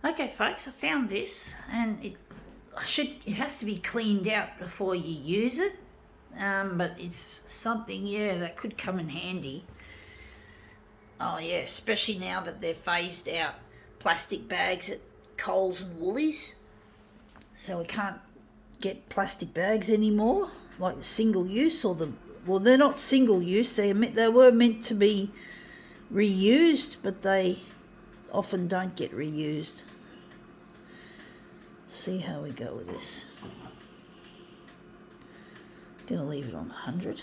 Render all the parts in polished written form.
Okay folks, I found this, and it has to be cleaned out before you use it, but it's something, yeah, that could come in handy. Oh yeah, especially now that they've phased out plastic bags at Coles and Woolies, so we can't get plastic bags anymore, like single use, or well, they're not single use, they were meant to be reused, but they often don't get reused. See how we go with this. Gonna leave it on 100.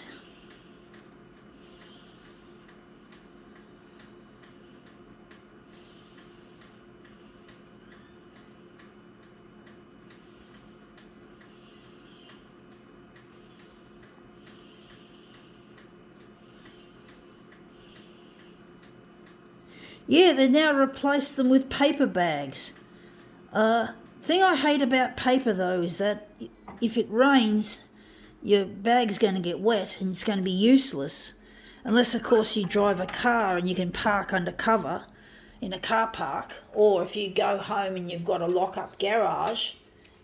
Yeah, they now replace them with paper bags. Thing I hate about paper though is that if it rains, your bag's going to get wet and it's going to be useless. Unless of course you drive a car and you can park under cover in a car park, or if you go home and you've got a lock-up garage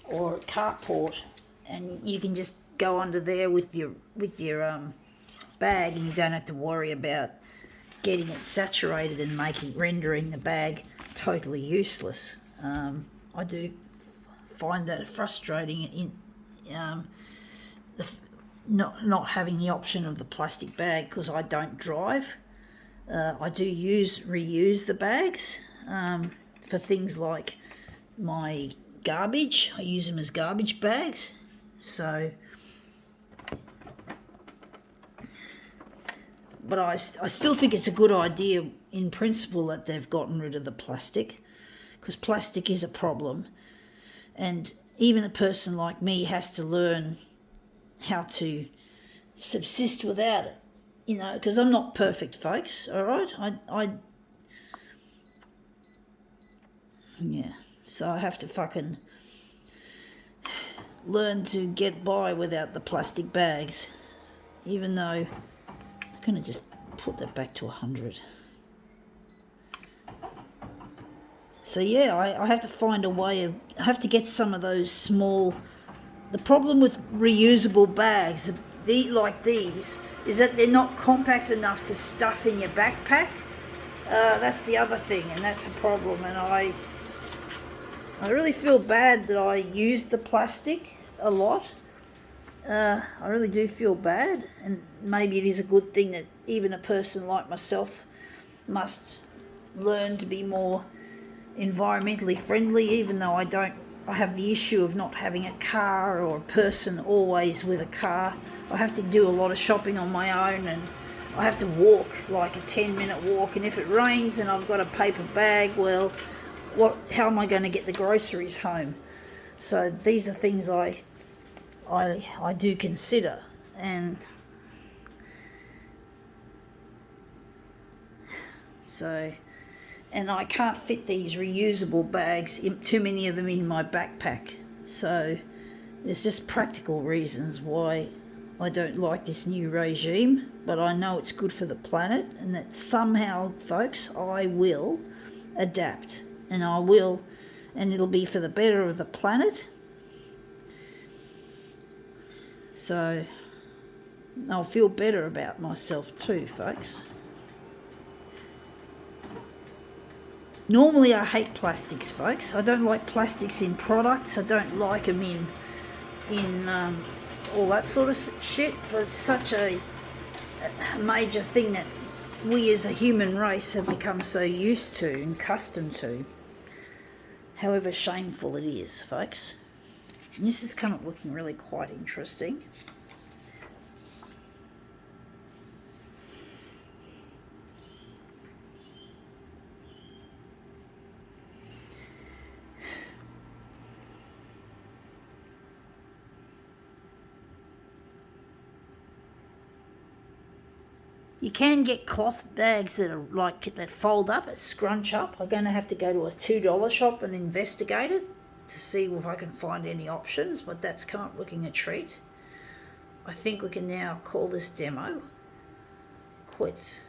or a carport and you can just go under there with your bag, and you don't have to worry about getting it saturated and rendering the bag totally useless. I do find that frustrating in not having the option of the plastic bag, because I don't drive. I do reuse the bags for things like my garbage. I use them as garbage bags. So, but I still think it's a good idea in principle that they've gotten rid of the plastic, because plastic is a problem, and even a person like me has to learn how to subsist without it, because I'm not perfect, folks, all right? Yeah, so I have to fucking learn to get by without the plastic bags, even though I'm going to just put that back to 100. So yeah, I have to find a way I have to get some of those small. The problem with reusable bags, like these, is that they're not compact enough to stuff in your backpack. That's the other thing, and that's a problem. And I really feel bad that I used the plastic a lot. I really do feel bad, and maybe it is a good thing that even a person like myself must learn to be more environmentally friendly, even though I have the issue of not having a car, or a person always with a car. I have to do a lot of shopping on my own, and I have to walk, like a 10-minute walk, and if it rains and I've got a paper bag, well, how am I going to get the groceries home? So these are things I do consider, and so, and I can't fit these reusable bags, too many of them, in my backpack. So there's just practical reasons why I don't like this new regime, but I know it's good for the planet, and that somehow, folks, I will adapt, and it'll be for the better of the planet. So I'll feel better about myself too, folks. Normally I hate plastics, folks. I don't like plastics in products. I don't like them in all that sort of shit. But it's such a major thing that we as a human race have become so used to and accustomed to. However shameful it is, folks. And this is kind of looking really quite interesting. You can get cloth bags that are that fold up, scrunch up. I'm going to have to go to a $2 shop and investigate it to see if I can find any options, but that's kind of looking a treat. I think we can now call this demo quits.